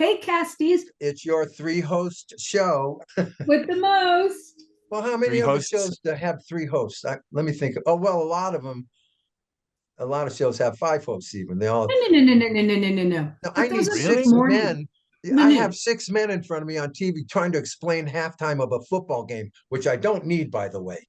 Hey, Casties, It's your three-host show. with the most. Well, how many Three other hosts. shows that have three hosts? Let me think. Oh, well, a lot of them. A lot of shows have five hosts. Even they all. No, no, no, no, no, no, no, no, no. Now, I But those need are Really? good six morning. men. No, I no. have six men in front of me on TV trying to explain halftime of a football game, which I don't need, by the way.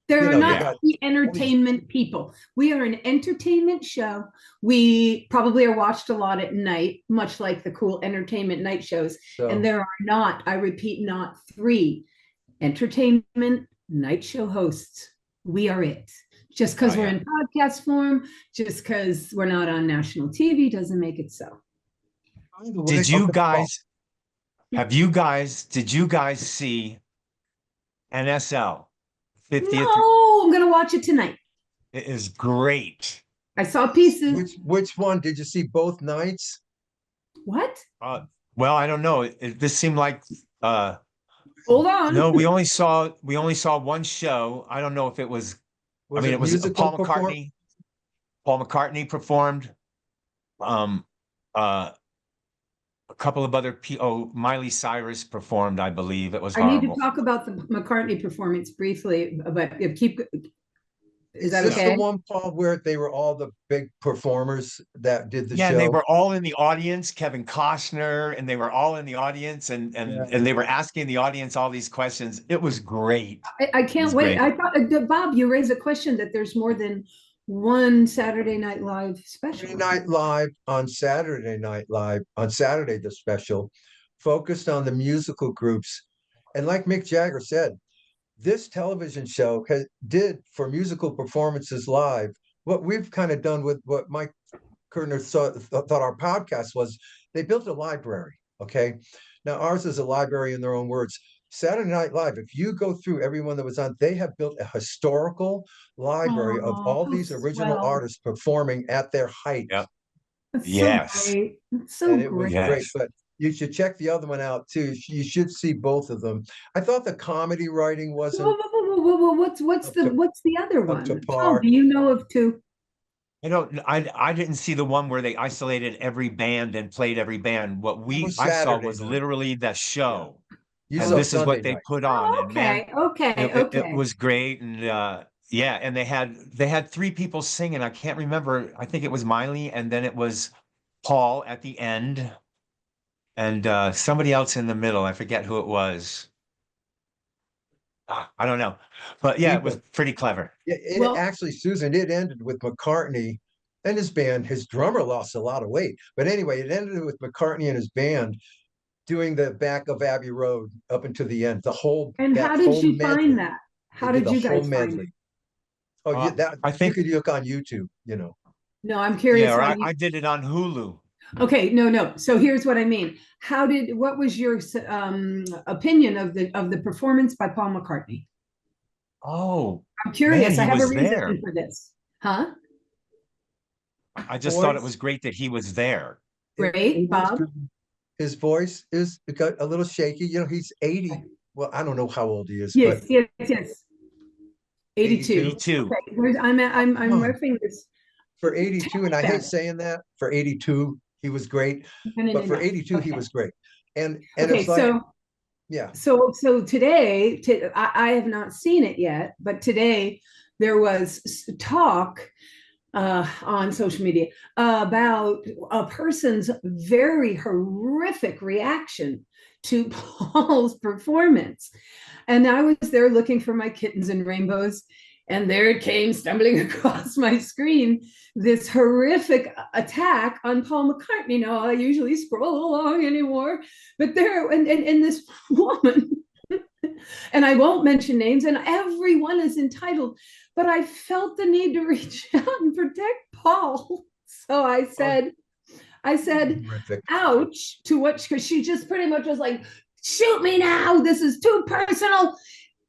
There You are know, you not got the entertainment people. We are an entertainment show. We probably are watched a lot at night, much like the cool entertainment night shows. And so. there are not, I repeat, not three entertainment night show hosts. We are it. Just because we're in podcast form, just because we're not on national TV doesn't make it so. By the way, Did you okay, guys did you guys see NSL 50th? No, I'm gonna watch it tonight. It is great. I saw pieces. which one did you see? Both nights? What? Well, I don't know. This seemed like Hold on. no, we only saw one show. I don't know if it was it was musical Paul McCartney. Paul McCartney performed. A couple of other people. Miley Cyrus performed, I believe. It was I need horrible. to talk about the McCartney performance briefly, but keep. Is that Is this okay? the one, Paul, where they were all the big performers that did the show? And they were all in the audience, Kevin Costner, and they were all in the audience, and they were asking the audience all these questions. It was great. I can't wait. I thought, Bob, you raised a question that there's more than one Saturday Night Live special. Saturday Night Live on Saturday Night Live on Saturday, the special focused on the musical groups. And like Mick Jagger said, this television show did for musical performances live what we've kind of done with what Mike Kerner thought our podcast was. They built a library. Okay. Now ours is a library in their own words. Saturday Night Live, if you go through everyone that was on, they have built a historical library of all these original artists performing at their height. Yep. That's Yes. so great. It's so And it was great. great. But you should check the other one out too. You should see both of them. I thought the comedy writing wasn't Whoa. What's the other up one? to Tom, par. do you know of two? I didn't see the one where they isolated every band and played every band. What I saw Saturday was night. literally the show. You And saw this is what Sunday they night. put on. Oh, And man, okay. it was great. And and they had three people singing. I can't remember. I think it was Miley, and then it was Paul at the end, and somebody else in the middle. I forget who it was. I don't know. But yeah, it was pretty clever. Yeah, actually, Susan, it ended with McCartney and his band. His drummer lost a lot of weight. But anyway, it ended with McCartney and his band doing the back of Abbey Road up until the end. And how did you find that? How did you guys find medley. it? Oh, I think you could look on YouTube, No, I'm curious. Yeah, I did it on Hulu. Okay, no. So here's what I mean. What was your opinion of the performance by Paul McCartney? Oh, I'm curious. man, I he have a was reason there. for this. Huh? I just thought it was great that he was there. Great, Bob. His voice is got a little shaky. He's 80. Well, I don't know how old he is. Yes. but 82. 82. Okay, I'm riffing this. For 82, and I hate saying that, for 82, he was great. But for 82, he was great. And okay, it's like, so yeah. So today, I have not seen it yet, but today there was talk on social media about a person's very horrific reaction to Paul's performance. And I was there looking for my kittens and rainbows, and there it came stumbling across my screen, this horrific attack on Paul McCartney. Now, I usually scroll along anymore, but there, and this woman, and I won't mention names, and everyone is entitled, but I felt the need to reach out and protect Paul. So I said, Terrific. ouch, to what, because she just pretty much was like, shoot me now, this is too personal.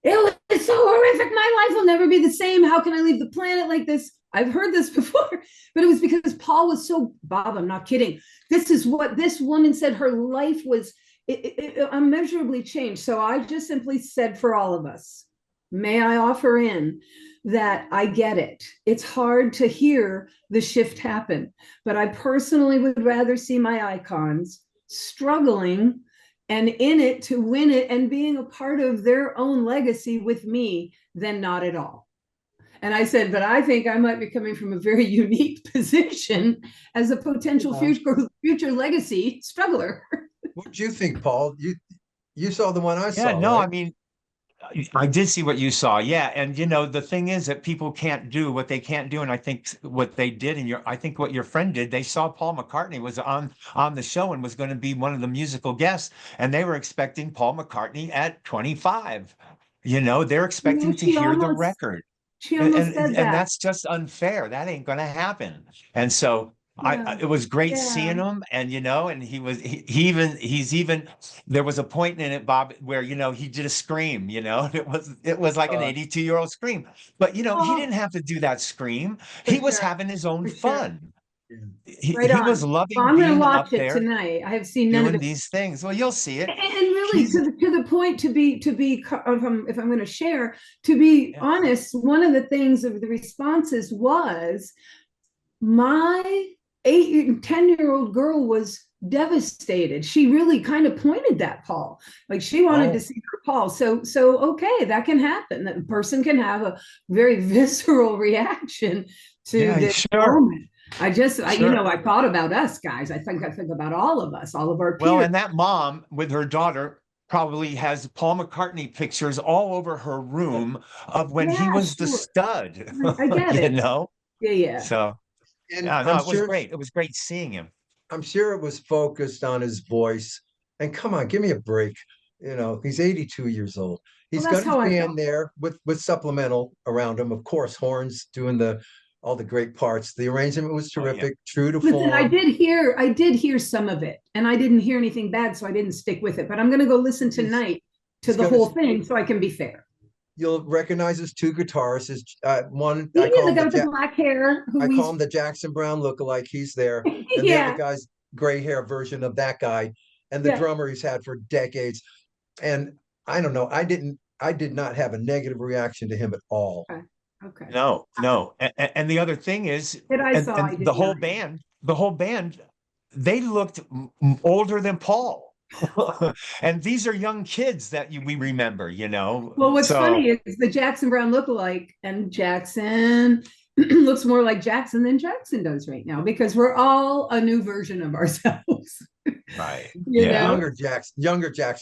It was so horrific. My life will never be the same. How can I leave the planet like this? I've heard this before, but it was because Paul was so, Bob, I'm not kidding. This is what this woman said. Her life was immeasurably changed. So I just simply said, for all of us, may I offer in that I get it. It's hard to hear the shift happen, but I personally would rather see my icons struggling and in it to win it and being a part of their own legacy with me than not at all. And I said, but I think I might be coming from a very unique position as a potential future legacy struggler. What do you think, Paul? You saw the one I saw, no, right? I mean, I did see what you saw. Yeah. And the thing is that people can't do what they can't do. And I think what they did I think what your friend did, they saw Paul McCartney was on the show and was going to be one of the musical guests. And they were expecting Paul McCartney at 25. They're expecting to hear the record. She almost said that. And that's just unfair. That ain't going to happen. And so it was great seeing him, and and he's even there was a point in it, Bob, where he did a scream, it was like an 82-year-old scream, but he didn't have to do that scream. He was having his own fun. He was loving being up there tonight. I have seen none doing of these things. Well, you'll see it, and really to the point to be if I'm going to share, to be honest, one of the things of the responses was my 10-year-old girl was devastated. She really kind of pointed that Paul, like she wanted to see her Paul. So okay, that can happen. That a person can have a very visceral reaction to this moment. I thought about us guys. I think about all of us, all of our peers. Well, and that mom with her daughter probably has Paul McCartney pictures all over her room of when he was the stud. I get it. Yeah. So it was great. It was great seeing him. I'm sure it was focused on his voice. And come on, give me a break. He's 82 years old. He's got his band there with supplemental around him. Of course, horns doing all the great parts. The arrangement was terrific, true to form. I did hear some of it, and I didn't hear anything bad, so I didn't stick with it. But I'm going to go listen tonight to the whole thing, so I can be fair. You'll recognize his two guitarists. One, I call him the black hair. I call him the Jackson Brown lookalike. He's there, and the other guy's gray hair version of that guy, and the drummer he's had for decades. And I don't know. I did not have a negative reaction to him at all. Okay. No. And the other thing is, the whole band, they looked older than Paul. And these are young kids that we remember, Well, what's funny is the Jackson Brown lookalike, and Jackson looks more like Jackson than Jackson does right now, because we're all a new version of ourselves. Right. Younger Jackson.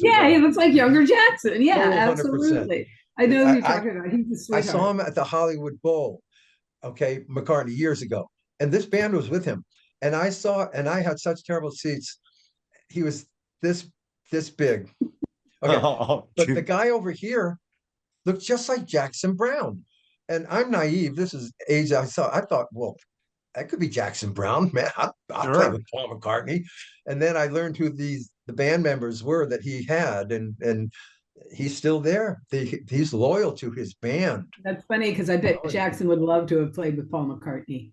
Yeah, he looks like younger Jackson. Yeah, absolutely. I know who you're talking about. He's a sweetheart. I saw him at the Hollywood Bowl, McCartney, years ago. And this band was with him. And I had such terrible seats. He was this big. Okay. But the guy over here looked just like Jackson Brown. And I'm naive. This is age I thought, well, that could be Jackson Brown, man. I'll play with Paul McCartney. And then I learned who the band members were that he had, and he's still there. He's loyal to his band. That's funny, because I bet Jackson would love to have played with Paul McCartney,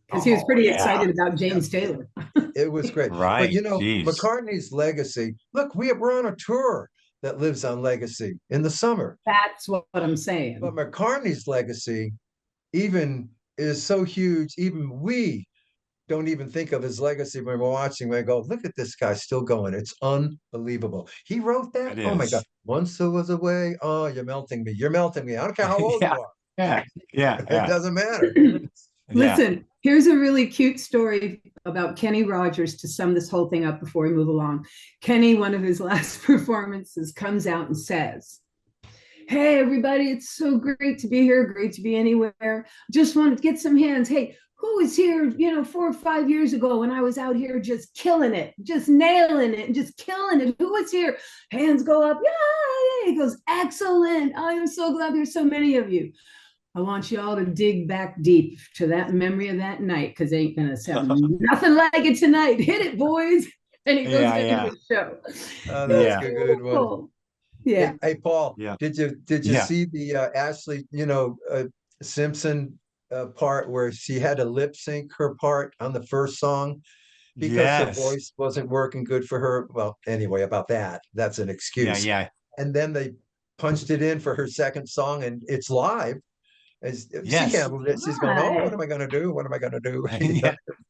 because he was pretty excited about James Taylor. It was great. Right. But McCartney's legacy, look, we're on a tour that lives on legacy in the summer. That's what I'm saying. But McCartney's legacy is so huge, even we don't even think of his legacy when we're watching. We go, look at this guy still going. It's unbelievable. He wrote that. Oh my God. Once I was away. Oh, you're melting me. You're melting me. I don't care how old you are. Yeah. It doesn't matter. Listen, here's a really cute story about Kenny Rogers to sum this whole thing up before we move along. Kenny, one of his last performances, comes out and says, "Hey, everybody, it's so great to be here. Great to be anywhere. Just wanted to get some hands. Hey, who was here, 4 or 5 years ago when I was out here just killing it, just nailing it, and just killing it? Who was here?" Hands go up. Yeah. He goes, "Excellent. I am so glad there's so many of you. I want you all to dig back deep to that memory of that night, because ain't gonna sound nothing like it tonight. Hit it, boys." And he goes into the show. That's a good one. Cool. Yeah. Hey, Paul. Yeah. Did you see the Ashley Simpson part where she had to lip sync her part on the first song because her voice wasn't working good for her? Well, anyway, about that. That's an excuse. Yeah. And then they punched it in for her second song, and it's live. She handled it. She's going, "Oh, what am I going to do? What am I going to do?"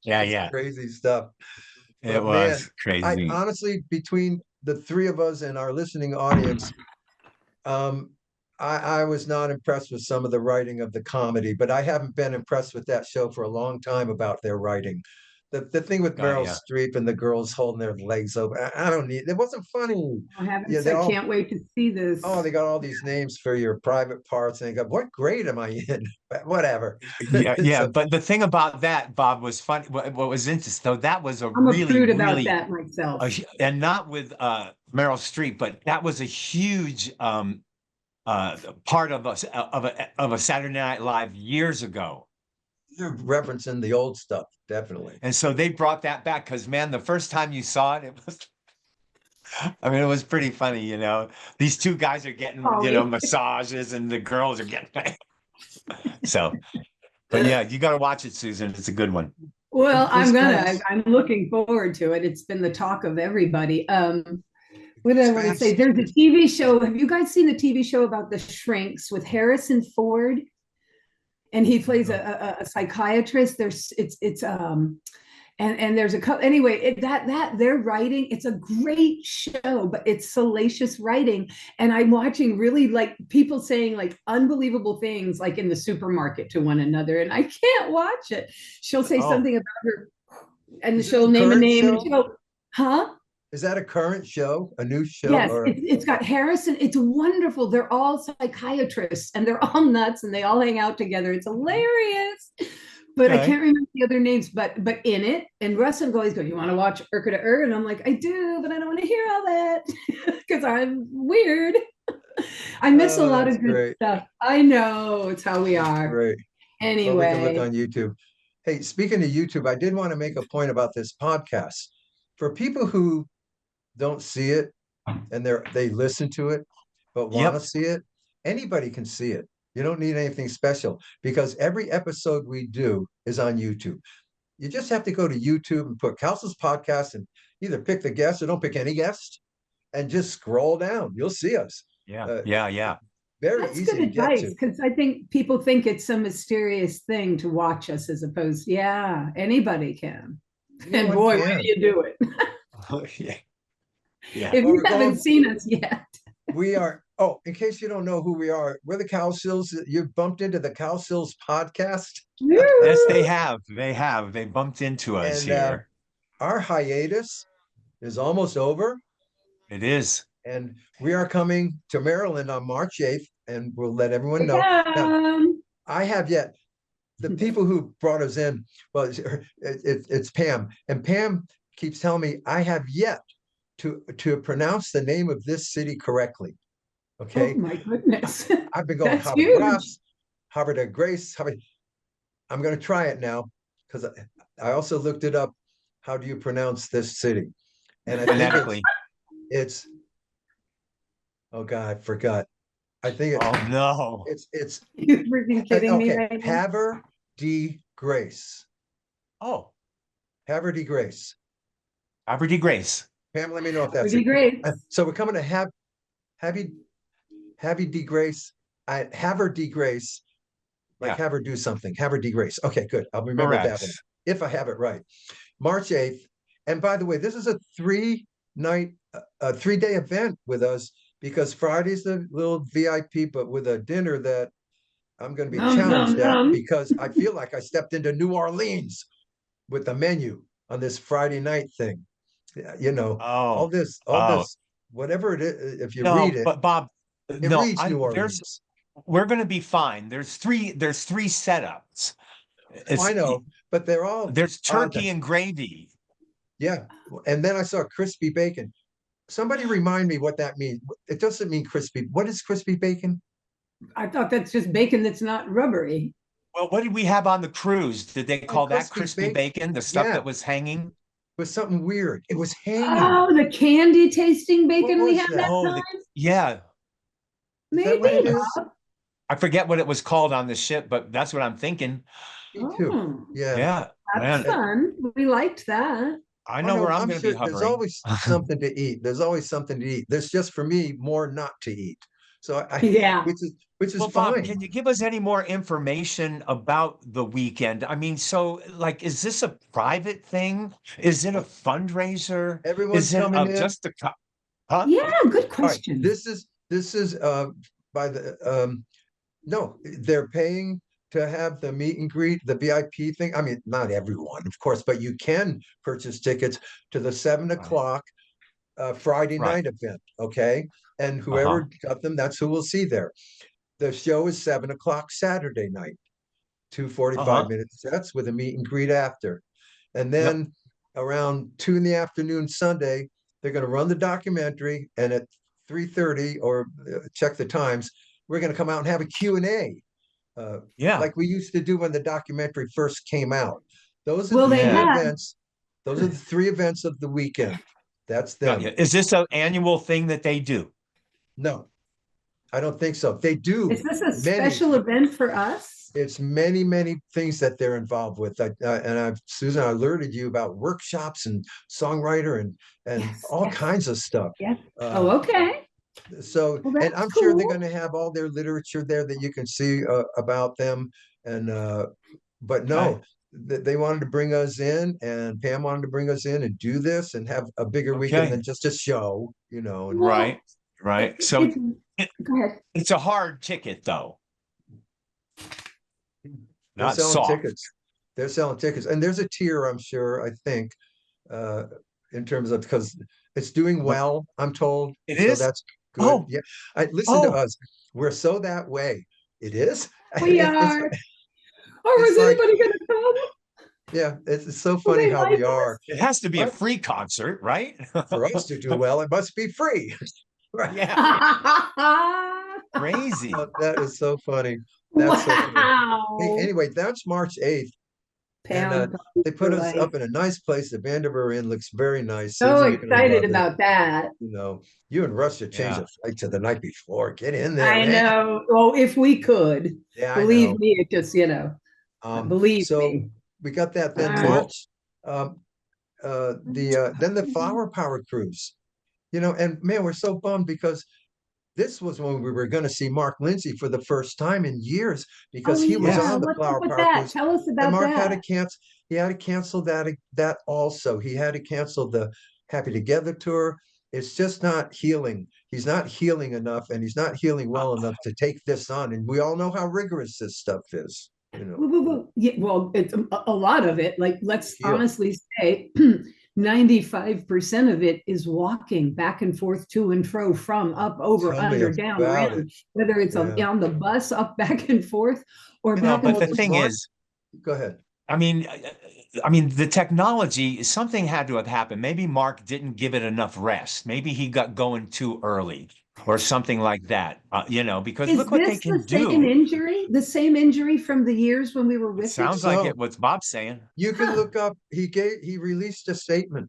Yeah. Crazy stuff. It But man, was I crazy. honestly, between the three of us and our listening audience, um, I was not impressed with some of the writing of the comedy, but I haven't been impressed with that show for a long time about their writing. The thing with Got Meryl yeah. Streep and the girls holding their legs open, I don't need it. Wasn't funny. I haven't. Yeah, they I all can't wait to see oh, this. they got all these names for your private parts, and they go, what grade am I in? Whatever. Yeah, yeah. So But the thing about that, Bob, was funny. What was interesting, though, that was a I'm a really, prude about really, that myself. and not with Meryl Streep, but that was a huge part of a Saturday Night Live years ago. you're referencing the old stuff, definitely. And so they brought that back because, man, the first time you saw it, it was, I mean, it was pretty funny, you know. These two guys are getting, you know, Holly. massages and the girls are getting, so, but yeah, you got to watch it, Susan. It's a good one. Well, This I'm gonna. fast, I'm looking forward to it. It's been the talk of everybody. What did this I want to say? fast. There's a TV show. Have you guys seen the TV show about the shrinks with Harrison Ford? And he plays a psychiatrist. There's it's and there's a couple anyway. That they're writing. It's a great show, but it's salacious writing. And I'm watching really like people saying like unbelievable things like in the supermarket to one another, and I can't watch it. She'll say Oh, something about her, and Is this she'll a name a current name, and show? she'll, huh? Is that a current show, a new show, Yes, or it's got Harrison. It's wonderful. They're all psychiatrists and they're all nuts and they all hang out together. It's hilarious. But I okay. can't remember the other names. But in it, and Russ and always go, "You want to watch Urka to Ur?" And I'm like, "I do, but I don't want to hear all that because I'm weird. I miss a oh, lot that's of good great. stuff. I know it's how we That's are. great. Well, we can look Anyway, on YouTube. Hey, speaking of YouTube, I did want to make a point about this podcast. For people who don't see it and they listen to it but want to Yep. see it, anybody can see it. You don't need anything special because every episode we do is on YouTube. You just have to go to YouTube and put Cowsills Podcast and either pick the guest or don't pick any guest and just scroll down. You'll see us. Yeah. Uh, Yeah. Yeah. very that's easy good to get advice to. because I think people think it's some mysterious thing to watch us as opposed, yeah, anybody can. And Anyone boy, when can. do you do it? Oh, yeah. Yeah. If Well, you we're haven't going. seen us yet. We are. Oh, in case you don't know who we are, we're the Cowsills. You bumped into the Cowsills podcast, Yes, they have. They have. They bumped into us and here. our hiatus is almost over. It is. And we are coming to Maryland on March 8th, and we'll let everyone know. Now, Yeah. I have yet the people who brought us in. Well, it's Pam, and Pam keeps telling me I have yet to pronounce the name of this city correctly. Oh Okay, my goodness. I've been going That's Harvard huge. Graphs, Harvard at Grace. Harvard. I'm going to try it now because I also looked it up. How do you pronounce this city? And I think Phonetically. it's oh God, I forgot. I think Oh no. it's You're freaking kidding me okay. right now. Haver D. Grace. Oh, Haver D. Grace. Averdy Grace. Pam, let me know if that's Pretty it. great. So we're coming to have you D. Grace. I have her D. Grace. Like Yeah. have her do something. Have her D. Grace. Okay, good. I'll remember that Correct. one if I have it right. March 8th. And by the way, this is a 3-day event with us because Friday's the little VIP, but with a dinner that I'm going to be Nom, nom, challenged at nom. because I feel like I stepped into New Orleans with the menu on this Friday night thing. You know, all Oh, this, oh whatever it is, if you read no, it, but Bob, it no, reads New there's Orleans. we're gonna be fine. There's three setups. I know, but they're all There's odd. turkey and gravy. Yeah. And then I saw crispy bacon. Somebody remind me what that means. It doesn't mean crispy. What is crispy bacon? I thought that's just bacon that's not rubbery. Well, what did we have on the cruise? Did they call that crispy crispy bacon? The stuff Yeah, that was hanging? it was something weird. It was hanging. Oh, the candy tasting bacon we was had that? that Oh, time? yeah. Is that what it Maybe. is? I forget what it was called on the ship, but that's what I'm thinking. Me too. Oh, Yeah. Yeah, that's man, fun. We liked that. I Oh, know no, where I'm I'm going to be sure there's hovering. always something to eat. There's always something to eat. There's just for me more not to eat. So Yeah. which is Well, Bob, fine. can you give us any more information about the weekend? I mean, so like, is this a private thing? Is it a fundraiser? Everyone's Is it coming in. just a, huh? Yeah, good All right, question. this is by the no, they're paying to have the meet and greet, the VIP thing. I mean, not everyone, of course, but you can purchase tickets to the 7 o'clock Friday Right. night event. Okay. And Uh-huh. whoever got them, that's who we'll see there. The show is 7 o'clock Saturday night, two Uh-huh. 45-minute sets with a meet and greet after. And Yep. then around 2 in the afternoon Sunday, they're going to run the documentary. And at 3:30, or check the times, we're going to come out and have a Q&A, uh, Yeah. like we used to do when the documentary first came out. Those are Well, the they three Yeah. had. events. Those are the three events of the weekend. That's Got them. you. Is this an annual thing that they do? No, I don't think so. They do Is this a many. special event for us? It's many things that they're involved with. Susan, I alerted you about workshops and songwriter and Yes, all yes, kinds of stuff. yes. Uh, Oh, okay. so, Well, and that's I'm sure they're cool. going to have all their literature there that you can see about them. And but Okay. no, they wanted to bring us in, and Pam wanted to bring us in and do this and have a bigger weekend Okay. than just a show, and Right. Well, Right. So it's go ahead. it's a hard ticket though, they're not selling soft. tickets. They're selling tickets, and there's a tier, I'm sure, I think, uh, in terms of, because it's doing Uh-huh. well, I'm told. It So is? that's good. Oh, Yeah, I listen to oh, us. We're so that way. It is. We It's are. Or it's is like, anybody going to come? yeah, it's so Will funny they how we like are. us? it has to be a But free concert, right? for us to do well, it must be free. Right. Yeah. Crazy. That is so funny. That's so funny. Hey, Wow. anyway, that's March 8th. And Pound they for put us life. up in a nice place. The Vanderbilt Inn looks very nice. So Susan, you're going to excited love it. about that. You and Russ should change Yeah. the flight to the night before. Get in there, I man. know. Well, if we could, Yeah, I believe know. me, it just, believe So me. we got that. All Then right. March, then the Flower Power Cruise. And man, we're so bummed because this was when we were going to see Mark Lindsay for the first time in years, Oh, because he was yeah. Yes. on the What's up Flower with Power that? Cruise, Tell us and about Mark had to that. cancel. He had to cancel that also. He had to cancel the Happy Together tour. It's just not healing. He's not healing enough, and he's not healing Uh, well enough to take this on. And we all know how rigorous this stuff is. Yeah, well, it's a lot of it. Like, let's Heal. honestly say 95% of it is walking back and forth to and fro, from, up, over, Tell me under, down, about it. around, whether it's Yeah. on the bus, up, back and forth, or back and but Well, the forth. thing Mark, is, go ahead. I mean, I mean, the technology, something had to have happened. Maybe Mark didn't give it enough rest. Maybe he got going too early or something like that, because Is look what they this the can same do. injury? The same injury from the years when we were It with him? sounds like So it, what's Bob saying. you can Huh. look up. He released a statement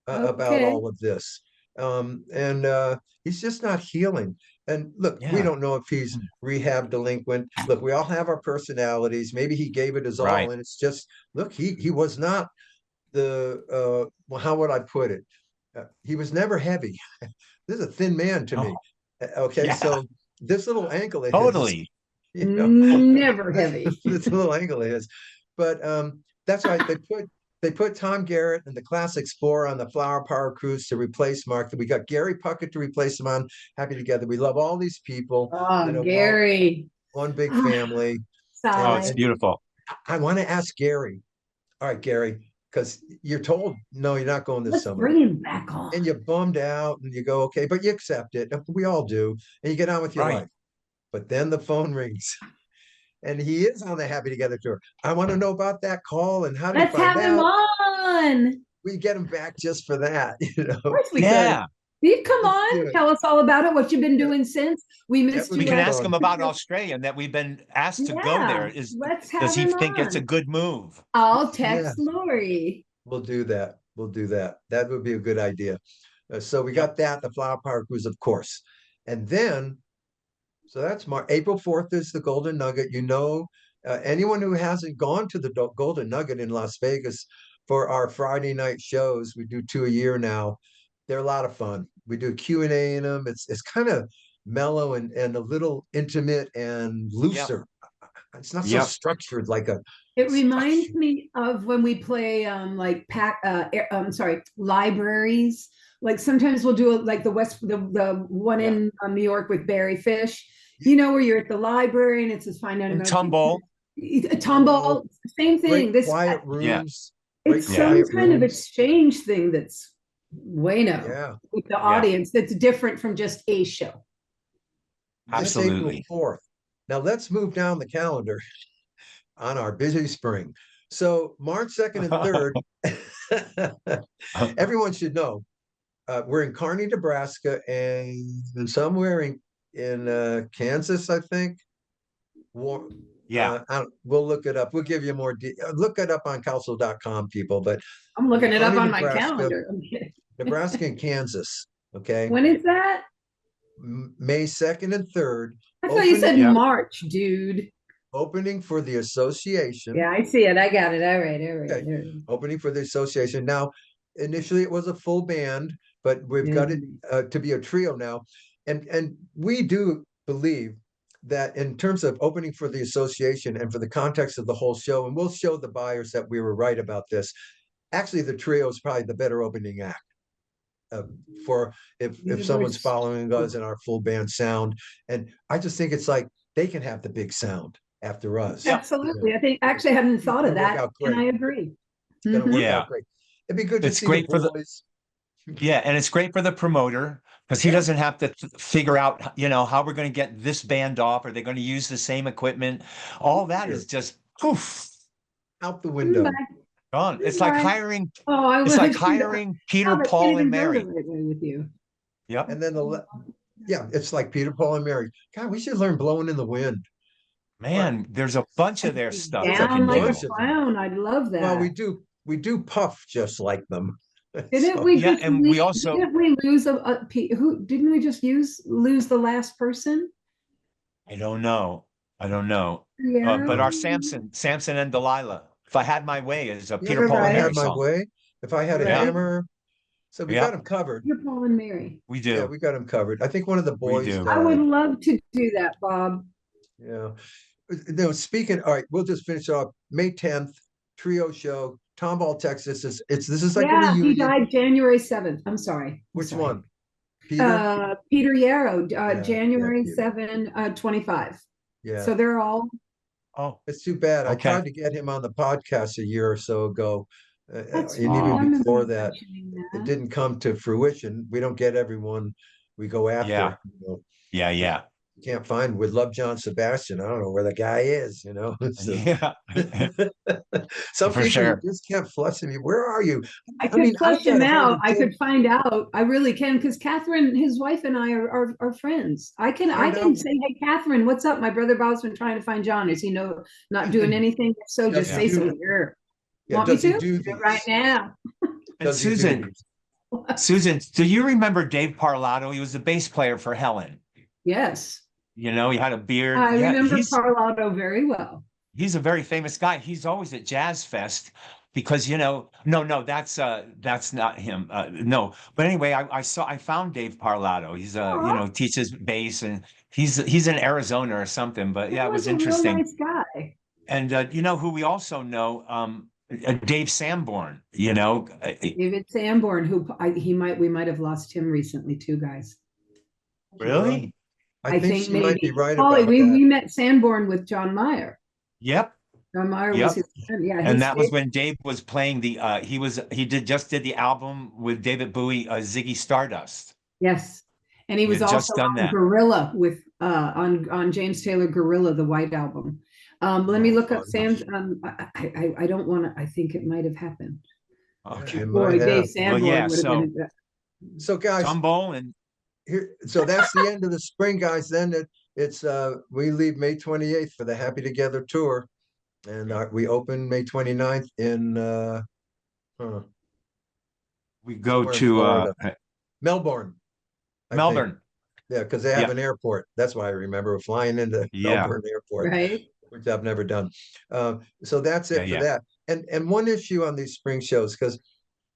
about Okay. all of this. And he's just not healing. And look, we Yeah. don't know if he's rehab delinquent. Look, we all have our personalities. Maybe he gave it his all, Right. and it's just, look, he was not well, how would I put it? He was never heavy. This is a thin man to me. Oh, Okay, yeah, so this little ankle of his is, totally. you know, Never heavy. this little angle is. But that's right. They put Tom Garrett and the Class Explorer on the Flower Power Cruise to replace Mark. We got Gary Puckett to replace him on Happy Together. We love all these people. Oh, All Gary. one big family. Oh, And, it's Sigh. and beautiful. I want to ask Gary. All right, Gary, because you're told no, you're not going this Let's summer, bring him back on. and you're bummed out, and you go, okay, but you accept it. We all do, and you get on with your Right. life. But then the phone rings, and he is on the Happy Together tour. I want to know about that call and how did he Let's find have him out? on. Of We get him back just for that, course we could. Yeah. Steve, come Let's do on. it. Tell us all about it. What you've been Yeah, doing since. We that missed would We you be can last ask him fun. about year. Australia and that we've been asked to go there. Yeah. Let's Does have he him think it's a on. good move? I'll Yeah, text Lori. we'll do that. We'll do that. That would be a good idea. So we Yep. got that, the Flower Power Cruise, of course. And then, so that's April 4th is the Golden Nugget. Anyone who hasn't gone to the Golden Nugget in Las Vegas for our Friday night shows, we do 2 a year now. They're a lot of fun. We do Q&A in them. It's kind of mellow and a little intimate and looser. It's not so structured like a. It reminds me of when we play like libraries. Like sometimes we'll do like the one in New York with Barry Fish. You know, where you're at the library and it's just find out about Tomball. Tomball, same thing. Great quiet rooms. It's some kind of exchange thing that's bueno with the audience that's different from just a show. Absolutely. April 4th. Now let's move down the calendar on our busy spring. So March 2nd and 3rd, everyone should know, we're in Kearney, Nebraska, and somewhere in Kansas, I think. We'll look it up. We'll give you more. Look it up on Cowsills.com, people. But I'm looking it up on my calendar. Nebraska and Kansas. Okay. When is that? May 2nd and 3rd. I thought you said March, dude. Opening for the association. Yeah, I see it. I got it. All right. Okay. Opening for the association. Now, initially it was a full band, but we've got it to be a trio now. And we do believe that in terms of opening for the association and for the context of the whole show, and we'll show the buyers that we were right about this. Actually, the trio is probably the better opening act. For if someone's following us in our full band sound. And I just think it's like they can have the big sound after us. Absolutely. I think actually I hadn't thought of that. And I agree. It's gonna work out great. It'd be good to see great the boys. And it's great for the promoter because he doesn't have to figure out, how we're going to get this band off. Are they going to use the same equipment? All that is just poof out the window. Gone. It's like hiring. It's like hiring Peter, Paul, and Mary. With you. Yep. And then it's like Peter, Paul, and Mary. God, we should learn blowing in the wind. Man, there's a bunch of their stuff. Down like a clown. I'd love that. Well, we do puff just like them. Didn't we lose didn't we just lose the last person? I don't know. Yeah. But our Samson and Delilah. If I had my way, is a Peter, Paul, and Mary Mary song. My way. If I had a hammer. So we got them covered. Peter, Paul, and Mary. We do. Yeah, we got them covered. I think one of the boys died. I would love to do that, Bob. Yeah. No, speaking. All right, we'll just finish off. May 10th, trio show, Tomball, Texas. This is like a reunion. He died January 7th. I'm sorry. Which one? Peter Yarrow, January 7, 25. Yeah. So they're all. Oh, it's too bad. I tried to get him on the podcast a year or so ago. And even before that, it didn't come to fruition. We don't get everyone we go after. Yeah. You can't find. Would love John Sebastian. I don't know where the guy is. Some people just can't flush him. Where are you? I could flush him out. I could find out. I really can, because Catherine, his wife, and I are friends. I can say, hey, Catherine, what's up? My brother Bob's been trying to find John. Is he not doing anything? So just say something. Want me to do right now? And Susan, do you remember Dave Parlato? He was the bass player for Helen. Yes. He had a beard. I remember Parlato very well. He's a very famous guy. He's always at Jazz Fest because, no, that's not him. No. But anyway, I found Dave Parlato. He's teaches bass, and he's in Arizona or something. But it was interesting. Real nice guy. And who we also know, Dave Sanborn, David Sanborn, who we might have lost him recently too, guys. Really? I think she might be right about that. We met Sanborn with John Mayer. Yep. John Mayer was his friend. Yeah. And that was when Dave was playing he did the album with David Bowie, Ziggy Stardust. Yes. And he was also on Gorilla with on James Taylor Gorilla, the White Album. Let me look up Sam's. I don't want to. I think it might have happened. Okay. Boy, Dave Sanborn would have been. So guys, Tumble and so that's the end of the spring, guys. Then it's we leave May 28th for the Happy Together tour, and we open May 29th in we go to Melbourne. Melbourne. Yeah, because they have an airport. That's why I remember flying into Melbourne Airport, right? Which I've never done. So that's it for that. And one issue on these spring shows, because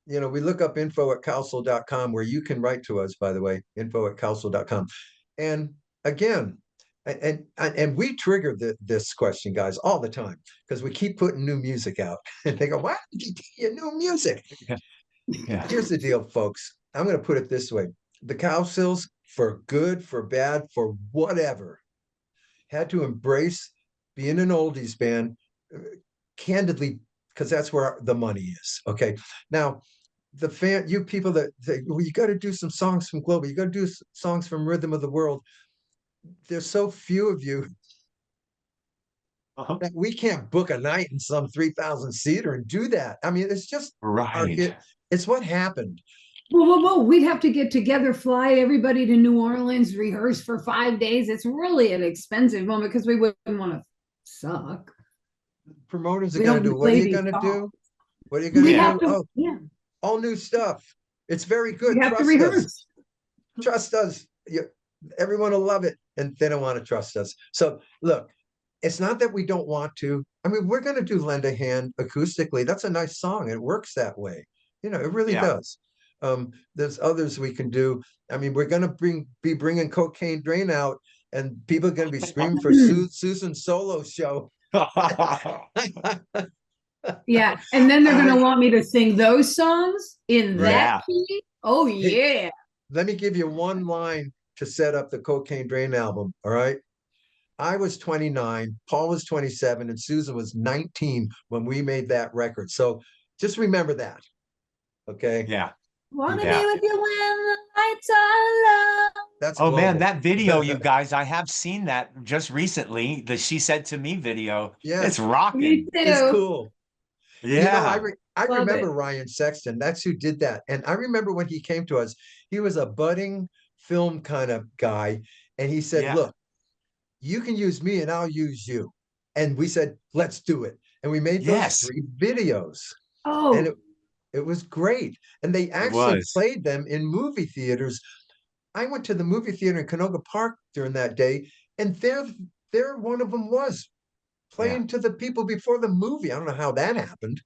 we look up info@cowsill.com, where you can write to us, by the way, info@cowsill.com. And again, and we trigger this question, guys, all the time because we keep putting new music out, and they go, "Why did you get new music?" Yeah. Yeah. Here's the deal, folks. I'm going to put it this way: the Cowsills, for good, for bad, for whatever, had to embrace being an oldies band, candidly, because that's where the money is. Okay, now you people that say, well, you got to do some songs from Global, you got to do songs from Rhythm of the World. There's so few of you that we can't book a night in some 3,000 seater and do that. I mean, it's just Right. it's what happened. Whoa. We'd have to get together, fly everybody to New Orleans, rehearse for 5 days. It's really an expensive moment because we wouldn't want to suck. Promoters are going to do, what are you going to do? What are you going to do? Yeah. All new stuff. It's very good. We have to rehearse. Trust us. Everyone will love it. And they don't want to trust us. So look, it's not that we don't want to. I mean, we're going to do Lend a Hand acoustically. That's a nice song. It works that way. You know, it really does. There's others we can do. I mean, we're going to be bringing Cocaine Drain out, and people are going to be screaming for Susan's solo show. Yeah, and then they're going to want me to sing those songs in that key. Oh, yeah. Let me give you one line to set up the Cocaine Drain album, all right? I was 29, Paul was 27, and Susan was 19 when we made that record. So just remember that, okay? Yeah. Wanna be with you when the lights are low. That's global. Man, that video, you guys, I have seen that just recently. The She Said to Me video. Yeah, it's rocking. It's cool. Yeah. You know, I remember Ryan Sexton. That's who did that. And I remember when he came to us, he was a budding film kind of guy. And he said, look, you can use me and I'll use you. And we said, let's do it. And we made those 3 videos. Oh. And it was great. And they actually played them in movie theaters. I went to the movie theater in Canoga Park during that day, and there one of them was playing to the people before the movie. I don't know how that happened.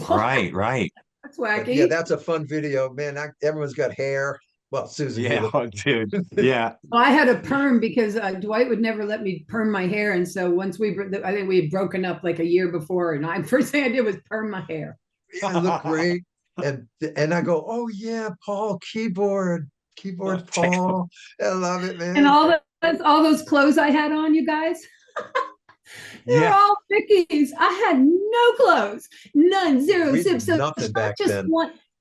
Right. That's wacky. But yeah, that's a fun video, man. Everyone's got hair. Well, Susan. Yeah, dude. Yeah. Well, I had a perm because Dwight would never let me perm my hair, and so once I think we had broken up like a year before, and first thing I did was perm my hair. Yeah, I look great. And I go, oh yeah, Paul, keyboard Paul. I love it, man. And all those clothes I had on, you guys. They're all Vicky's. I had no clothes, none, zero, zip. So nothing back then.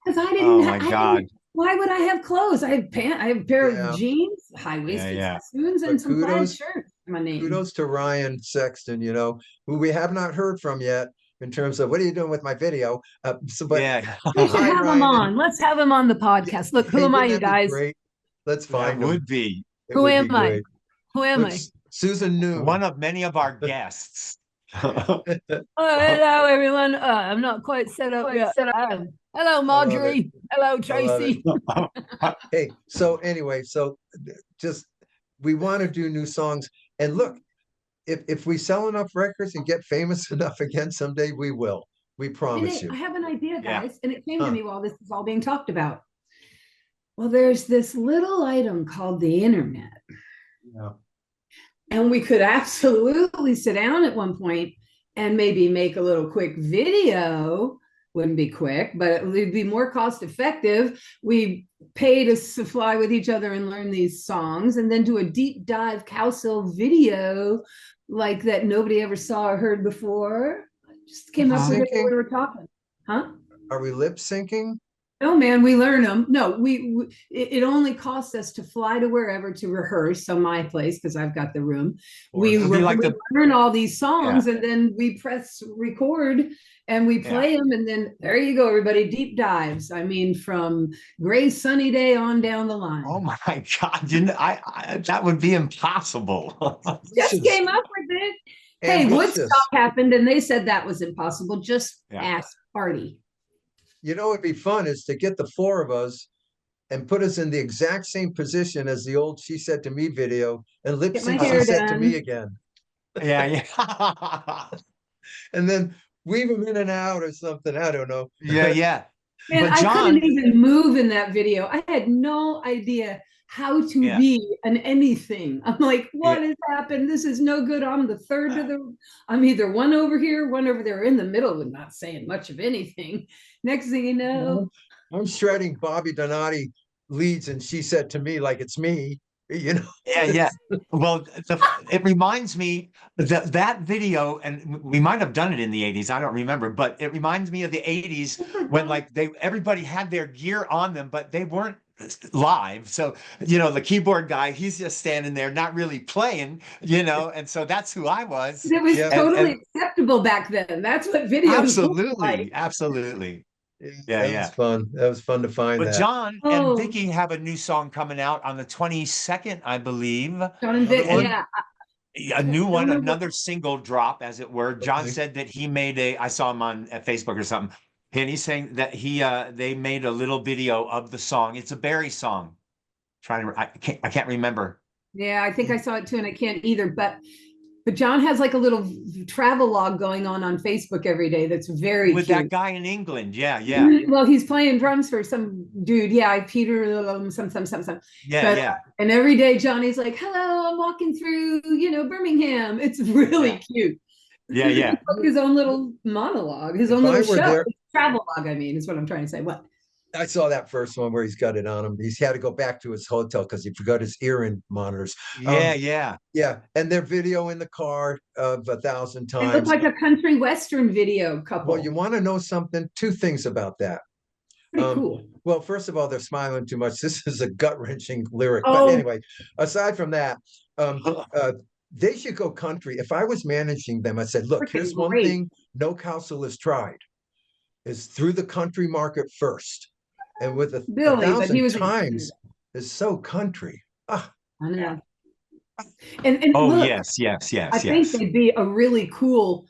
Because I didn't. Oh my God. Why would I have clothes? I have a pair of jeans, high-waisted spoons, and some plaid shirts. My name. Kudos to Ryan Sexton, you know, who we have not heard from yet in terms of what are you doing with my video. We should have him on. Let's have him on the podcast. Look, who am I, you guys? Great. Let's find him. Would be. Who am I? Who am I? Susan New. One of many of our guests. Hello, everyone. I'm not quite set up yet. Hello, Marjorie. Hello, Tracy. Hey, so anyway, just we want to do new songs. And look, if we sell enough records and get famous enough again someday, we will. We promise you. I have an idea, guys, and it came to me while this is all being talked about. Well, there's this little item called the internet. Yeah. And we could absolutely sit down at one point and maybe make a little quick video. Wouldn't be quick, but it would be more cost effective. We pay to fly with each other and learn these songs, and then do a deep dive Cowsill video like that nobody ever saw or heard before. I just came up with it while we were talking. Huh? Are we lip syncing? No, man, we learn them. No, it only costs us to fly to wherever to rehearse. So my place, because I've got the room. We learn all these songs, and then we press record and we play them, and then there you go, everybody. Deep dives. I mean, from Gray Sunny Day on down the line. Oh my God! That would be impossible. Just came up with it. Hey, Woodstock happened, and they said that was impossible. Just ask Artie. You know, it'd be fun is to get the 4 of us and put us in the exact same position as the old She Said to Me video and lip sync She Said to Me again. Yeah. And then weave them in and out or something. I don't know. Yeah. Man, I couldn't even move in that video. I had no idea how to Yeah. be an anything. I'm like, what has happened? This is no good. I'm the third to the, I'm either one over here, one over there, in the middle, and not saying much of anything. Next thing you know, I'm shredding Bobby Donati leads, and she said to me, like, it's me, you know. Yeah. Well, it reminds me that video, and we might have done it in the 80s. I don't remember, but it reminds me of the 80s when like everybody had their gear on them, but they weren't live. So, the keyboard guy, he's just standing there, not really playing, and so that's who I was. it was totally acceptable back then. That's what videos absolutely, absolutely. That was fun. That was fun to find but that. John and Vicky have a new song coming out on the 22nd, I believe. John and Vicky, yeah. A new one, another single drop, as it were. John said that he made I saw him at Facebook or something, and he's saying that they made a little video of the song. It's a Barry song. I can't remember. Yeah, I think I saw it too, and I can't either. But John has like a little travel log going on Facebook every day. That's very with cute. That guy in England. Yeah. Well, he's playing drums for some dude. Yeah, Peter, some. Yeah. And every day Johnny's like, "Hello, I'm walking through, Birmingham." It's really cute. Yeah. His own little monologue, his own little show. Travel log, I mean, is what I'm trying to say. What? I saw that first one where he's got it on him. He's had to go back to his hotel because he forgot his earring monitors. Yeah. And their video in the car of 1,000 times. It looked like a country western video couple. Well, you want to know something? Two things about that. Pretty cool. Well, first of all, they're smiling too much. This is a gut-wrenching lyric. But anyway, aside from that, they should go country. If I was managing them, I said, look, here's one thing no Cowsill has tried, is through the country market first. And with 1,000 times is so country. I know. And look, yes. I think they'd be a really cool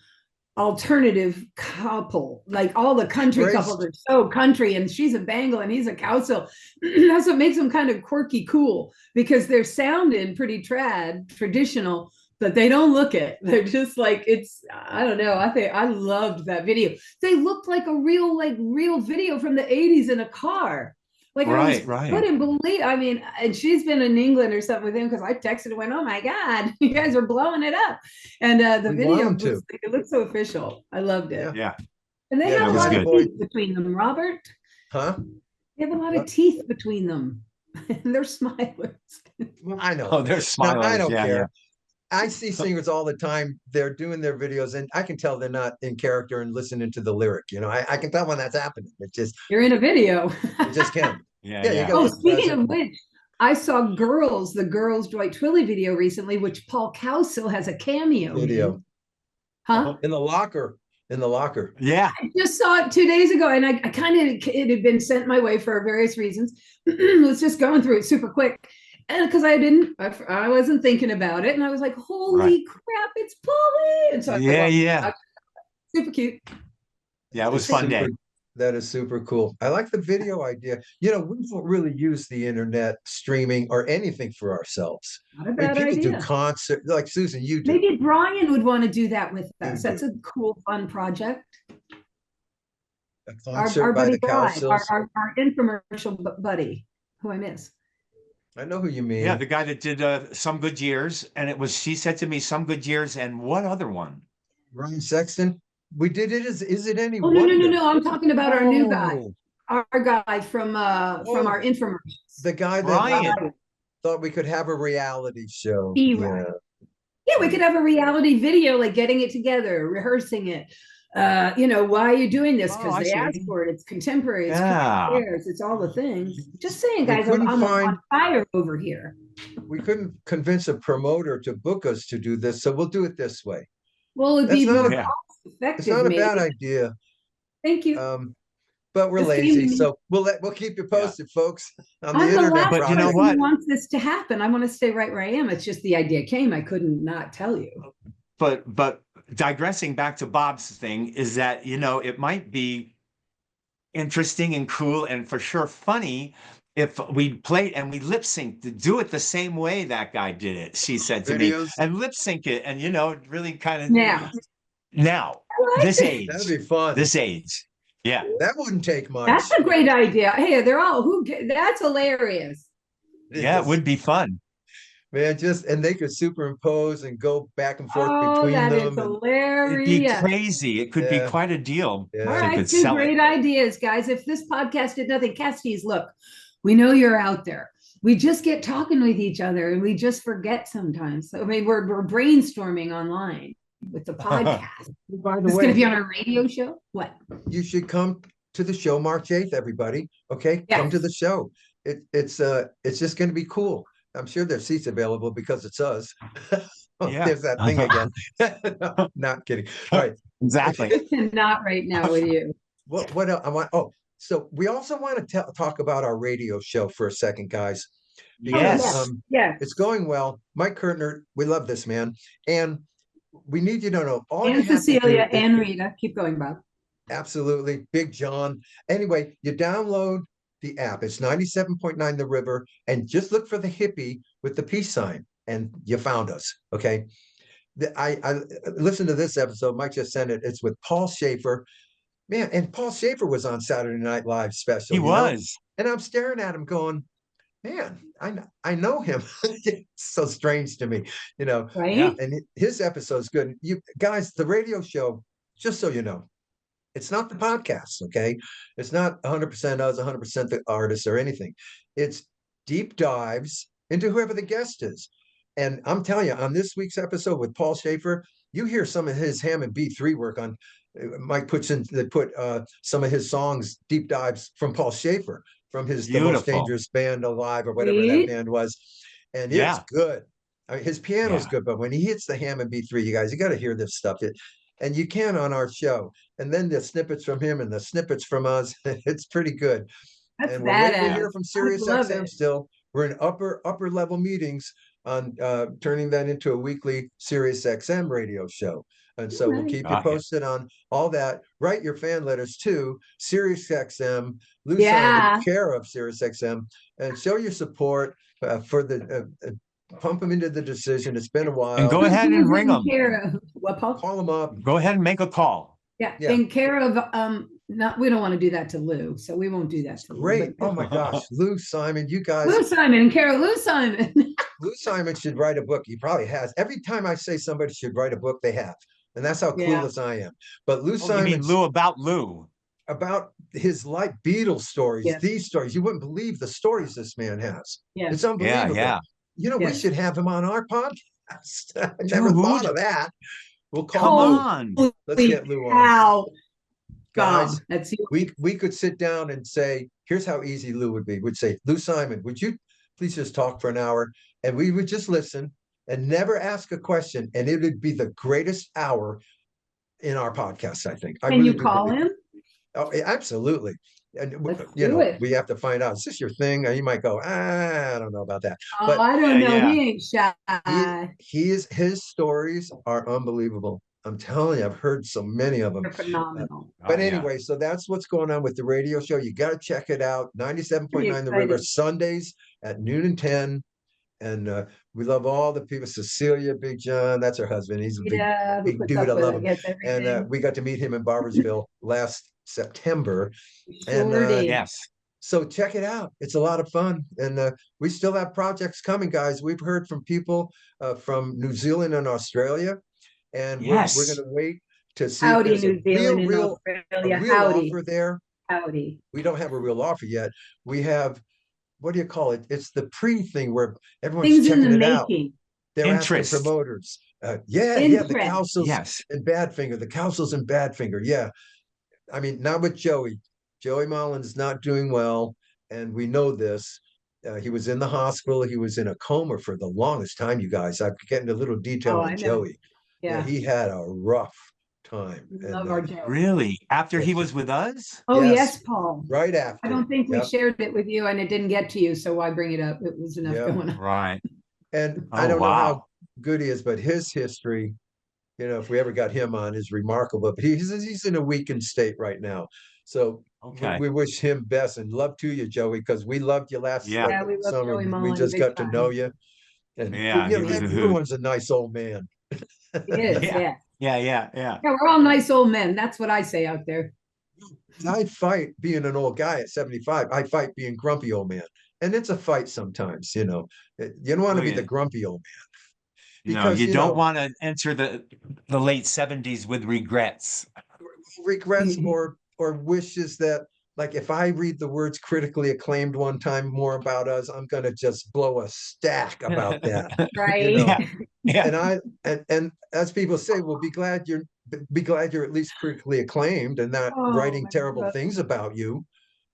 alternative couple. Like all the country couples are so country, and she's a Bengal and he's a Cowsill. That's what makes them kind of quirky cool, because they're sounding pretty traditional, but they don't look it. They're just like, I don't know. I loved that video. They looked like a real video from the 80s in a car. Like, right. Couldn't believe, and she's been in England or something with him, because I texted and went, "Oh my God, you guys are blowing it up." And the video, it looked so official. I loved it. Yeah. And they have a lot of teeth between them, Robert. Huh? They have a lot of teeth between them. And they're smilers. Well, I know. Oh, they're smilers. I don't care. Yeah. I see singers all the time. They're doing their videos, and I can tell they're not in character and listening to the lyric. I can tell when that's happening. It just, you're in a video. You just can't. Yeah. Speaking of which, I saw the Girls Dwight Twilley video recently, which Paul Cowsill has a cameo video. In. Huh? In the locker. Yeah. I just saw it 2 days ago, and I kind of, it had been sent my way for various reasons. I was just going through it super quick. And because I wasn't thinking about it, and I was like, "Holy crap, it's Paulie!" And so super cute. Yeah, it was a fun day. That is super cool. I like the video idea. We don't really use the internet, streaming, or anything for ourselves. Not a bad idea. People do concerts, like Susan, you do. Maybe Brian would want to do that with us. That's a cool, fun project. A concert by the Cowsills. Our infomercial buddy, who I miss. I know who you mean. Yeah, the guy that did Some Good Years, and she said to me, Some Good Years, and what other one? Ryan Sexton. We did it. Is it any? Oh, no. I'm talking about our new guy. Our guy from our infomercials. The guy that thought we could have a reality show. Yeah, we could have a reality video, like getting it together, rehearsing it. Why are you doing this? Because they asked for it. It's contemporary. It's careers. It's all the things. Just saying, guys, I'm on fire over here. We couldn't convince a promoter to book us to do this, so we'll do it this way. Well, it'd be more cost-effective. It's not a bad idea. Thank you. But we're lazy, so we'll keep you posted, folks, on the internet. But you know what? I want this to happen. I want to stay right where I am. It's just the idea came. I couldn't not tell you. But digressing back to Bob's thing is that, it might be interesting and cool and for sure funny if we played and we lip sync to do it the same way that guy did it, she said to me, and lip sync it. And, really kind of now this age, that'd be fun. This age. Yeah. That wouldn't take much. That's a great idea. Hey, that's hilarious. Yeah, it would be fun. Man, and they could superimpose and go back and forth Oh, between that is them. And It'd be hilarious. crazy. It could be yeah, quite a deal All if yeah. they right, could two sell it. great ideas, guys. If this podcast did nothing, Casties, look, we know you're out there. We just get talking with each other and we just forget sometimes. So I mean, we're brainstorming online with the podcast. By the This is going to way, be on our radio show. What? you should come to the show March 8th, everybody. Okay, come to Yes. the show. It's just going to be cool. I'm sure there's seats available because it's us. Yeah. There's that thing again. No, not kidding. All right. Exactly. Not right now with you. What else I want? Oh, so we also want to talk about our radio show for a second, guys. Because Yes. Yes. it's going well. Mike Kurtner, we love this man, and we need you to know all you And have to Cecilia do is- and Rita. Keep going, Bob. Absolutely. Big John. Anyway, you download the app. It's 97.9 The River, and just look for the hippie with the peace sign, and you found us. Okay. I listened to this episode. Mike just sent it. It's with Paul Schaefer. Man, and Paul Schaefer was on Saturday Night Live special. He was. And I'm staring at him going, man, I know him. It's so strange to me, Right? Yeah. and his episode's good. You guys, the radio show, just so you know, it's not the podcast, okay? It's not 100% us, 100% the artists or anything. It's deep dives into whoever the guest is. And I'm telling you, on this week's episode with Paul Schaefer, you hear some of his Hammond B3 work on. Mike put some of his songs, deep dives from Paul Schaefer, from his The Most Beautiful. Dangerous Band Alive or whatever that Sweet. band was. And Yeah. it's good. I mean, his piano's Yeah. good, but when he hits the Hammond B3, you guys, you got to hear this stuff. And you can on our show. And then the snippets from him and the snippets from us, it's pretty good. That's And we're waiting to badass. hear from Sirius love XM it. still. We're in upper level meetings on turning that into a weekly Sirius XM radio show. And so we'll Nice. keep you Got it. posted on all that. Write your fan letters to Sirius XM, Lou Yeah. Simon, care of Sirius XM, and show your support for the pump them into the decision. It's been a while. And go ahead and ring them. What, Paul? Call them up. Go ahead and make a call. Yeah. Yeah. In care of not we don't want to do that to Lou, so we won't do that to Lou. Great. but- Oh my gosh. Lou Simon, you guys. Lou Simon, in care of Lou Simon. Lou Simon should write a book. He probably has. Every time I say somebody should write a book, they have. And that's how Yeah. clueless I am. But Lou Oh, you Simon, mean Lou about Lou? about his life, Beatles stories, Yeah. these stories, you wouldn't believe the stories this man has. Yeah. It's unbelievable. Yeah. We Yes. should have him on our podcast. I never Dude. thought of that. We'll Come call Lou. on. Let's get Lou on. How? Guys, That's you. we could sit down and say, here's how easy Lou would be. We'd say, Lou Simon, would you please just talk for an hour? And we would just listen and never ask a question. And it would be the greatest hour in our podcast, I think. I Can really you do call believe him? Oh, absolutely. And Let's do it. we have to find out. Is this your thing? You might go, I don't know about that. Oh, But I don't know. yeah. He ain't shy. his stories are unbelievable. I'm telling you, I've heard so many of them. They're phenomenal. But Oh, yeah. anyway, so that's what's going on with the radio show. You got to check it out. 97.9 Pretty The River, excited. Sundays at noon and 10. And we love all the people. Cecilia, Big John, that's her husband. He's a Yeah, who big puts dude. up I with love it, him. gets And everything. we got to meet him in Barbersville last September. and, Sure did. Yes. So check it out. It's a lot of fun. And we still have projects coming, guys. We've heard from people from New Zealand and Australia. And Yes. we're going to wait to see Howdy, if there's New Zealand and a Australia. real Howdy. offer there. Howdy. We don't have a real offer yet. We have, what do you call it? It's the pre-thing where everyone's Things in checking the it out. making. They're Interest. asking promoters. The Interest. Cowsills Yes. and Badfinger. The Cowsills and Badfinger. Yeah. I mean, not with Joey. Joey Mullins is not doing well. And we know this. He was in the hospital. He was in a coma for the longest time, you guys. I'm getting a little detail Oh, on I know. Joey. Yeah. He had a rough time. We And, love our Joe. Really? After he Yes. was with us? Oh, Yes. yes, Paul. right after. I don't think we Yep. shared it with you and it didn't get to you, so why bring it up? It was enough Yep. going on. Right. And I Oh, don't know how wow. good he is, but his history, if we ever got him on, is remarkable. But he's in a weakened state right now. So Okay. we wish him best and love to you, Joey, because we loved you last Yeah. Yeah, we love summer. Joey We Mullins just big got to time. know you. And Yeah, he was a hoot. everyone's a nice old man. He is, Yeah. yeah. Yeah. Yeah, we're all nice old men. That's what I say out there. I fight being an old guy at 75. I fight being grumpy old man. and it's a fight sometimes, you know. You don't want to be the grumpy old man No, because, you you don't know, want to enter the late 70s with regrets. regrets or wishes that, like, if I read the words critically acclaimed one time more about us, I'm going to just blow a stack about that, you Right. know. Yeah. Yeah. And as people say, well, be glad you're at least critically acclaimed and not Oh writing my terrible God. things about you,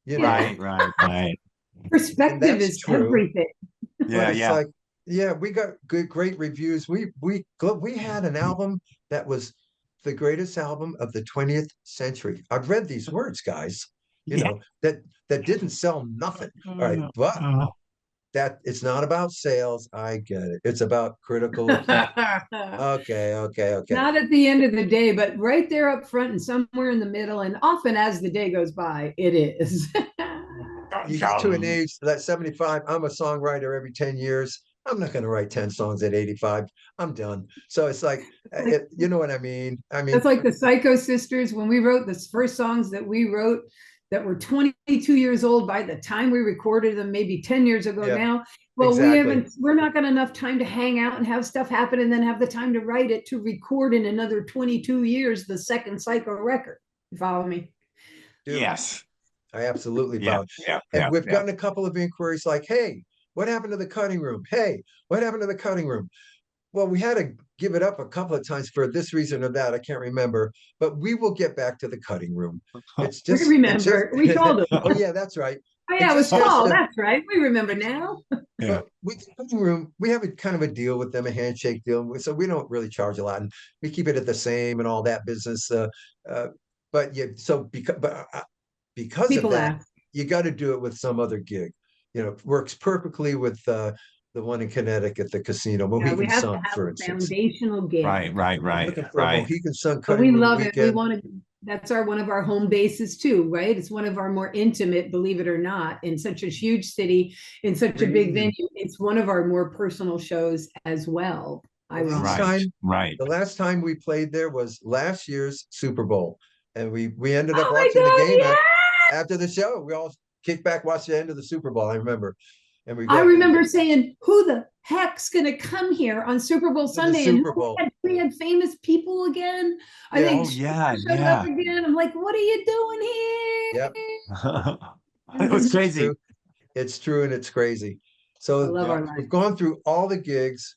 you know. Yeah. Right. And Perspective that's is true. everything. But Yeah, it's yeah. like, yeah, we got great reviews. We had an album that was the greatest album of the 20th century. I've read these words, guys, you Yeah. know, that didn't sell nothing. All right, but that it's not about sales. I get it. It's about critical acclaim. Okay. Not at the end of the day, but right there up front and somewhere in the middle. And often as the day goes by, it is. You get to an age that 75, I'm a songwriter every 10 years. I'm not going to write 10 songs at 85. I'm done. So it's like, you know what I mean? I mean, That's like the Psycho Sisters when we wrote the first songs that we wrote that were 22 years old by the time we recorded them, maybe 10 years ago yeah, now. Well, exactly. we're not got enough time to hang out and have stuff happen and then have the time to write it to record in another 22 years the second Psycho record. You follow me? Dude, Yes. I absolutely Yeah. vouch. Yeah. And Yeah. we've Yeah. gotten a couple of inquiries like, hey, what happened to the cutting room? Hey, what happened to the cutting room? Well, we had to give it up a couple of times for this reason or that. I can't remember, but we will get back to the cutting room. We remember. We told them. Oh yeah, that's right. Oh It yeah, it was just has Paul. to, That's right. We remember now. Yeah. but with the cutting room, we have a kind of a deal with them, a handshake deal. So we don't really charge a lot and we keep it at the same and all that business. Uh, but yeah, so because of People that, laugh. you got to do it with some other gig. You know, it works perfectly with the one in Connecticut, the casino, Yeah, we Mohegan have to Sun, have for a instance. foundational gig. I'm looking for a Right. Mohegan Sun But cutting we room love it. We weekend. want to, that's one of our home bases too, right? It's one of our more intimate, believe it or not, in such a huge city, in such a big venue. It's one of our more personal shows as well. The last time we played there was last year's Super Bowl, and we ended up Oh my watching the God, game yeah. after the show. We all kicked back, watched the end of the Super Bowl. I remember, and we I got remember saying, who the heck's going to come here on Super Bowl to the Sunday? And Super Bowl. we had famous people again. I Yeah. think Oh, yeah. showed up Yeah. again. I'm like, what are you doing Yep, here? It was it's crazy. true. It's true, and it's crazy. I So love Yeah. our we've life. gone through all the gigs.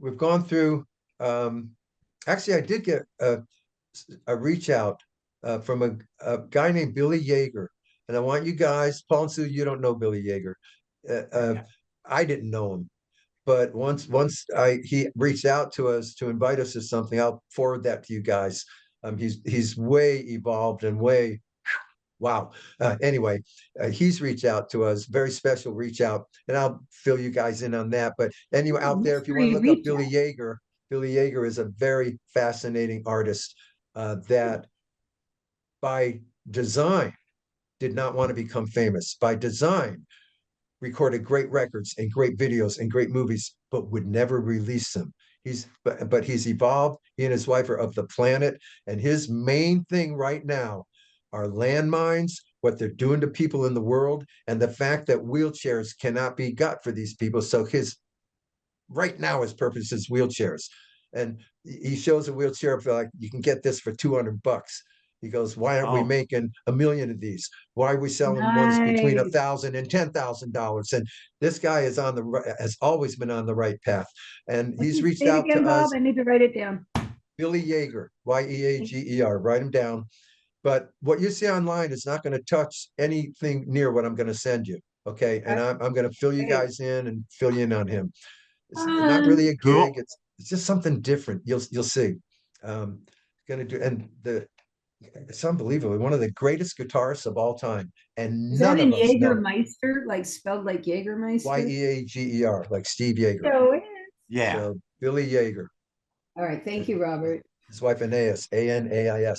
We've gone through. Um, Actually, I did get a reach out from a guy named Billy Yeager, and I want you guys, Paul and Sue, you don't know Billy Yeager. I didn't know him, but once he reached out to us to invite us to something, I'll forward that to you guys. He's way evolved and way wow. Anyway, he's reached out to us, very special reach out, and I'll fill you guys in on that. But anyway, out there, if you want to Mystery look up reach out. Billy Yeager is a very fascinating artist that by design did not want to become famous. By design, recorded great records and great videos and great movies, but would never release them. But he's evolved. He and his wife are of the planet, and his main thing right now are landmines, what they're doing to people in the world, and the fact that wheelchairs cannot be got for these people. So his right now his purpose is wheelchairs, and he shows a wheelchair for like you can get this for $200. He goes, why aren't we Oh, making a million of these? Why are we selling ones between Nice. $1,000 and $10,000? And this guy has always been on the right path. And What's he's his reached name out to again, Bob? us, I need to write it down. Billy Yeager, Yeager, write him down. But what you see online is not going to touch anything near what I'm going to send you. Okay. And I'm going to fill you guys in and fill you in on him. It's not really a cool. gig. It's just something different. You'll see. Gonna do and it's unbelievable. One of the greatest guitarists of all time, and Is that none in of us know Jägermeister, like spelled like Jägermeister? Yeager, like Steve Yeager. So it is. Yeah. So Billy Yeager, All right. Thank you, Robert. his wife Anais, Anais.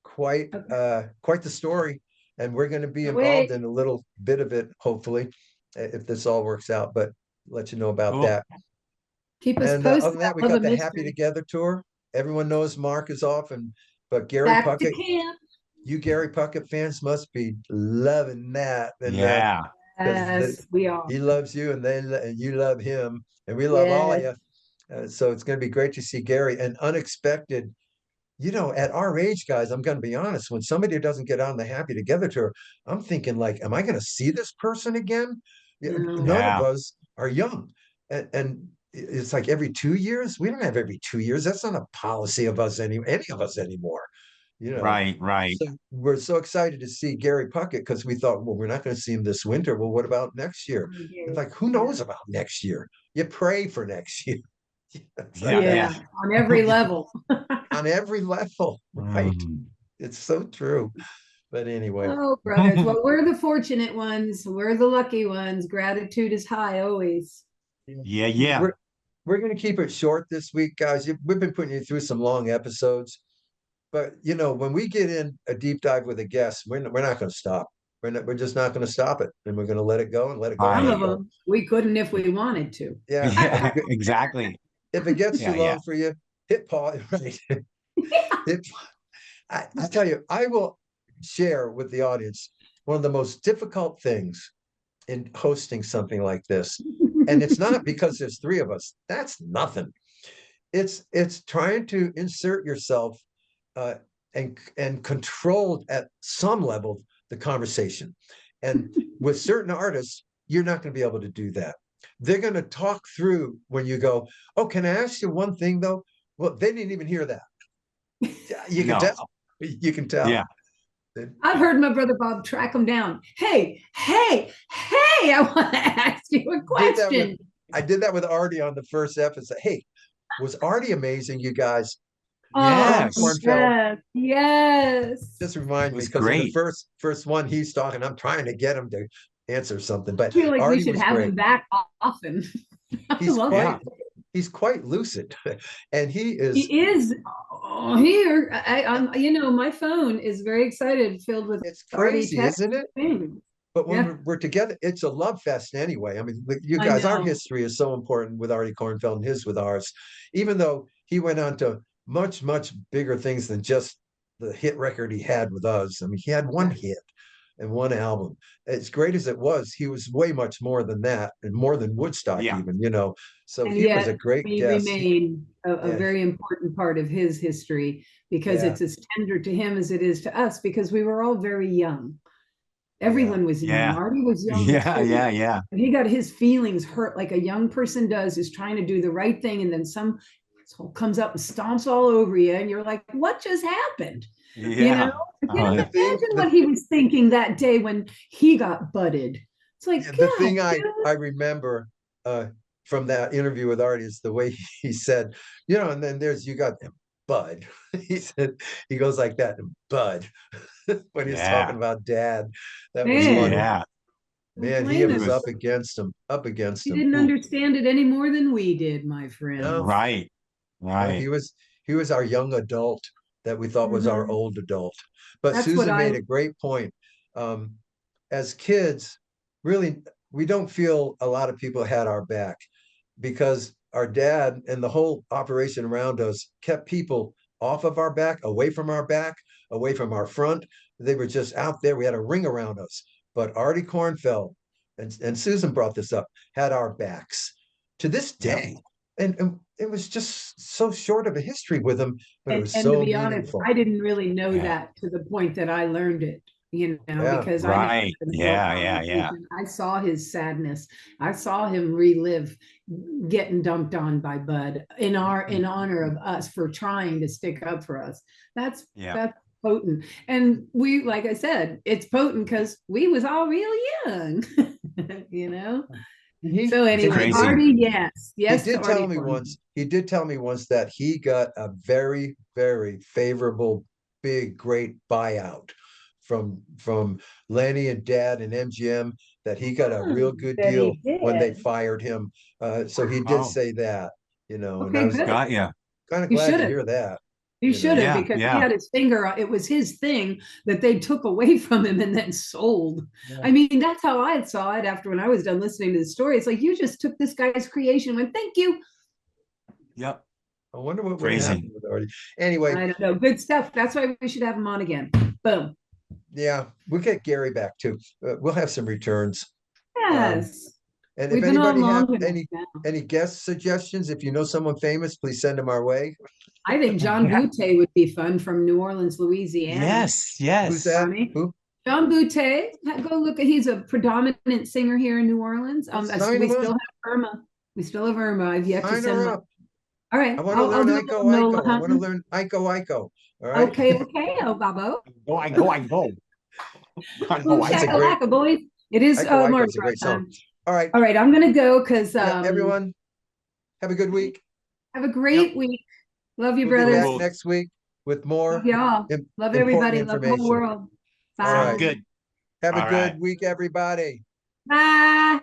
Quite quite the story, and we're going to be involved in a little bit of it, hopefully, if this all works out. But let you know about Cool. that. Keep us And posted. other than that, we I love got a the Happy mystery. Together tour. Everyone knows Mark is off, but Gary Back to Puckett, camp. you Gary Puckett fans must be loving that. And Yeah. Yes, we are. He loves you, and you love him, and we love all of Yes. you. So it's going to be great to see Gary. And unexpected, at our age, guys, I'm going to be honest. When somebody doesn't get on the Happy Together tour, I'm thinking like, am I going to see this person again? No. None of Yeah. us are young, and it's like every 2 years. We don't have every 2 years. That's not a policy of us any of us anymore. Right. So we're so excited to see Gary Puckett because we thought, well, we're not going to see him this winter. Well, what about next year? It's like, who knows about next year? You pray for next year. It's like that. Yeah, on every level. On every level, right? Mm. It's so true. But anyway, Oh, brothers. Well, we're the fortunate ones. We're the lucky ones. Gratitude is high always. Yeah. we're going to keep it short this week, guys. We've been putting you through some long episodes, but when we get in a deep dive with a guest, we're not going to stop. We're just not going to stop it, and we're going to let it go and let it go. Some Right. of them we couldn't if we wanted to. Yeah. Yeah, exactly. If it gets too Yeah. long for you, hit pause. Right. I tell you, I will share with the audience one of the most difficult things in hosting something like this. And it's not because there's three of us. That's nothing. It's trying to insert yourself and control at some level the conversation. And with certain artists, you're not going to be able to do that. They're going to talk through when you go, oh, can I ask you one thing though? Well, they didn't even hear that. You can tell. You can tell. Yeah. I've heard my brother Bob track him down. Hey, I want to ask you a question. I did that with Artie on the first episode. Hey, was Artie amazing, you guys? Yes. Yes. Just remind me, because in the first one he's talking, I'm trying to get him to answer something. But I feel like Artie we should have him back often. He's quite lucid, and he is here. My phone is very excited, filled with it's crazy, isn't it? Things. But when we're together, it's a love fest anyway. I mean, you guys, our history is so important with Artie Kornfeld and his with ours, even though he went on to much, much bigger things than just the hit record he had with us. I mean, he had one hit and one album. As great as it was, he was way much more than that, and more than Woodstock even, So and he was a great guest. Remain a very important part of his history, because it's as tender to him as it is to us, because we were all very young. Everyone was young. Artie was young. Yeah. And he got his feelings hurt like a young person does, is trying to do the right thing, and then some asshole comes up and stomps all over you, and you're like, what just happened? Yeah. Imagine what he was thinking that day when he got butted. It's like, the thing I remember from that interview with Artie is the way he said, and then you got him, Bud. He goes like that, Bud, when he's talking about Dad. That was funny. Yeah. Man, he was up against him. He didn't understand it any more than we did, my friend. No. Right. He was our young adult that we thought was our old adult. But Susan made a great point. As kids, really, we don't feel a lot of people had our back, because our dad and the whole operation around us kept people off of our back, away from our back, away from our front. They were just out there. We had a ring around us. But Artie Kornfeld, and Susan brought this up, had our backs to this day. And it was just so short of a history with him, but it was so to be meaningful. honest, I didn't really know that to the point that I learned it, because I saw his sadness. I saw him relive getting dumped on by Bud in honor of us for trying to stick up for us. That's potent. And we, like I said, it's potent because we was all really young, So anyway, Artie, yes. He did tell me once that he got a very, very favorable, big, great buyout from Lenny and Dad and MGM, that he got a real good deal when they fired him. So he did say that, and I was kind of glad to hear that. You should have, because he had his finger. It was his thing that they took away from him and then sold. Yeah. I mean, that's how I saw it after when I was done listening to the story. It's like, you just took this guy's creation and went, thank you. Yep. I wonder what would happen with Artie. Anyway. I don't know. Good stuff. That's why we should have him on again. Boom. Yeah. We'll get Gary back too. We'll have some returns. Yes. And We've if been on anybody have long enough now. any guest suggestions, if you know someone famous, please send them our way. I think John Boutte would be fun from New Orleans, Louisiana. Yes, Who's yes. that? Johnny? Who? John Boutte. Go look at. He's a predominant singer here in New Orleans. Sign We him still up. have Irma. We still have Irma. I've yet to Sign send her my. up. All right. I want to I'll learn do a Iko little Nola Iko. I want to hunting. learn Iko Iko. All right. Okay, oh Babo. Go, I go, I go. I Boom go, I That's a go. great- shakalaka, boys. It is Iko Iko Mardi is a Gras great song. time. All right. All right, I'm gonna go because Yeah, everyone, have a good week. have a great week. Love you, We'll be brothers. back next week with more Love y'all. Love everybody. important Love the whole information. world. Bye. All right. Sounds good. Have a All good right. week, everybody. Bye.